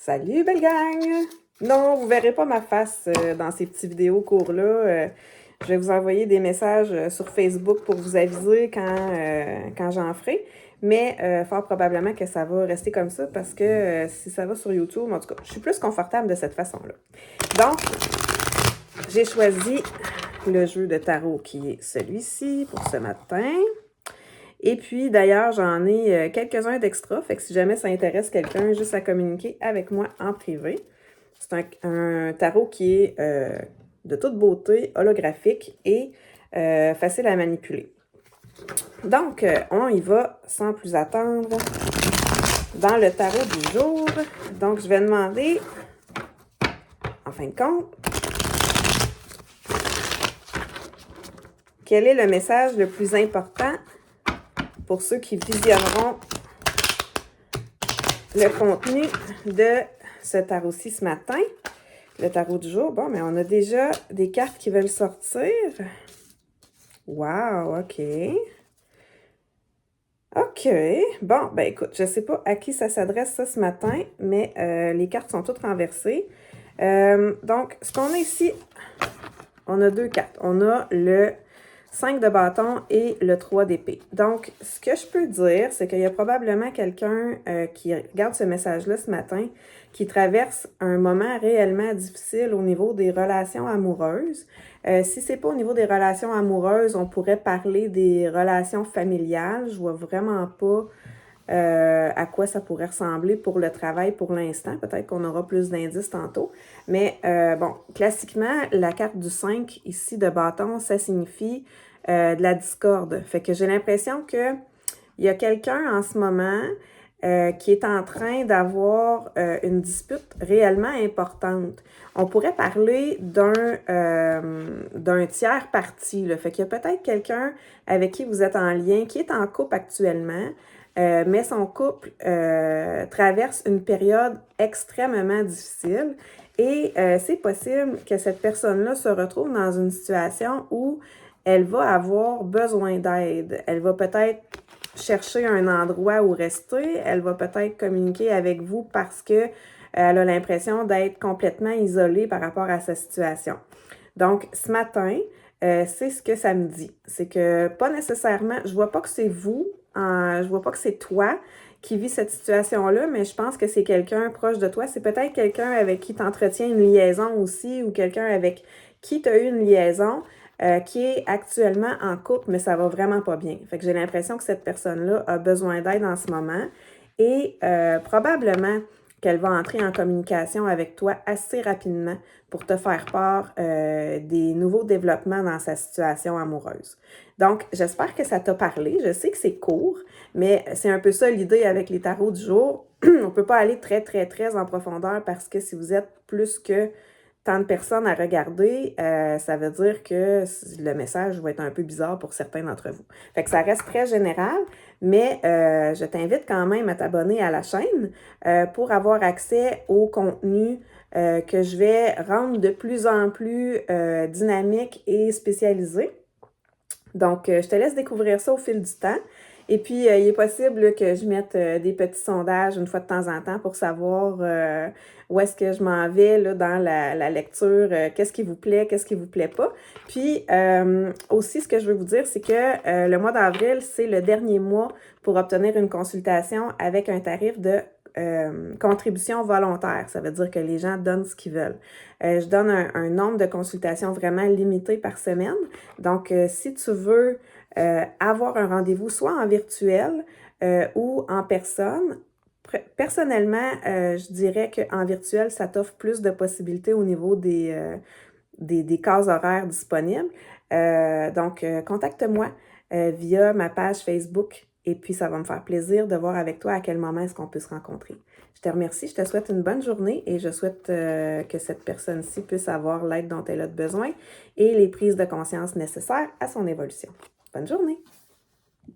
Salut, belle gang! Non, vous verrez pas ma face dans ces petits vidéos courts-là. Je vais vous envoyer des messages sur Facebook pour vous aviser quand j'en ferai. Mais fort probablement que ça va rester comme ça parce que si ça va sur YouTube, en tout cas, je suis plus confortable de cette façon-là. Donc, j'ai choisi le jeu de tarot qui est celui-ci pour ce matin. Et puis, d'ailleurs, j'en ai quelques-uns d'extra, fait que si jamais ça intéresse quelqu'un, juste à communiquer avec moi en privé. C'est un tarot qui est de toute beauté, holographique et facile à manipuler. Donc, on y va sans plus attendre dans le tarot du jour. Donc, je vais demander, en fin de compte, quel est le message le plus important pour ceux qui visionneront le contenu de ce tarot-ci ce matin. Le tarot du jour, bon, mais on a déjà des cartes qui veulent sortir. Wow, OK. OK. Bon, ben écoute, je sais pas à qui ça s'adresse ça ce matin, mais les cartes sont toutes renversées. Donc, ce qu'on a ici, on a deux cartes. On a le 5 de bâton et le 3 d'épée. Donc, ce que je peux dire, c'est qu'il y a probablement quelqu'un qui regarde ce message-là ce matin, qui traverse un moment réellement difficile au niveau des relations amoureuses. Si c'est pas au niveau des relations amoureuses, on pourrait parler des relations familiales. Je vois vraiment pas à quoi ça pourrait ressembler pour le travail pour l'instant. Peut-être qu'on aura plus d'indices tantôt. Mais bon, classiquement, la carte du 5 ici de bâton, ça signifie de la discorde. Fait que j'ai l'impression qu'il y a quelqu'un en ce moment qui est en train d'avoir une dispute réellement importante. On pourrait parler d'un tiers parti. Là. Fait qu'il y a peut-être quelqu'un avec qui vous êtes en lien, qui est en couple actuellement, mais son couple traverse une période extrêmement difficile et c'est possible que cette personne-là se retrouve dans une situation où elle va avoir besoin d'aide. Elle va peut-être chercher un endroit où rester, elle va peut-être communiquer avec vous parce que elle a l'impression d'être complètement isolée par rapport à sa situation. Donc, ce matin, c'est ce que ça me dit. C'est que pas nécessairement, je vois pas que c'est vous, je vois pas que c'est toi qui vis cette situation-là, mais je pense que c'est quelqu'un proche de toi. C'est peut-être quelqu'un avec qui tu entretiens une liaison aussi ou quelqu'un avec qui tu as eu une liaison qui est actuellement en couple, mais ça va vraiment pas bien. Fait que j'ai l'impression que cette personne-là a besoin d'aide en ce moment et probablement qu'elle va entrer en communication avec toi assez rapidement pour te faire part des nouveaux développements dans sa situation amoureuse. Donc, j'espère que ça t'a parlé. Je sais que c'est court, mais c'est un peu ça l'idée avec les tarots du jour. On ne peut pas aller très, très, très en profondeur parce que si vous êtes plus que tant de personnes à regarder, ça veut dire que le message va être un peu bizarre pour certains d'entre vous. Fait que ça reste très général, mais je t'invite quand même à t'abonner à la chaîne pour avoir accès au contenu que je vais rendre de plus en plus dynamique et spécialisé. Donc, je te laisse découvrir ça au fil du temps. Et puis, il est possible que je mette des petits sondages une fois de temps en temps pour savoir où est-ce que je m'en vais là, dans la lecture, qu'est-ce qui vous plaît, qu'est-ce qui vous plaît pas. Puis, aussi, ce que je veux vous dire, c'est que le mois d'avril, c'est le dernier mois pour obtenir une consultation avec un tarif de contribution volontaire. Ça veut dire que les gens donnent ce qu'ils veulent. Je donne un nombre de consultations vraiment limité par semaine. Donc, si tu veux avoir un rendez-vous soit en virtuel ou en personne, personnellement, je dirais qu'en virtuel, ça t'offre plus de possibilités au niveau des cases horaires disponibles. Donc, contacte-moi via ma page Facebook et puis ça va me faire plaisir de voir avec toi à quel moment est-ce qu'on peut se rencontrer. Je te remercie, je te souhaite une bonne journée et je souhaite que cette personne-ci puisse avoir l'aide dont elle a besoin et les prises de conscience nécessaires à son évolution. Bonne journée!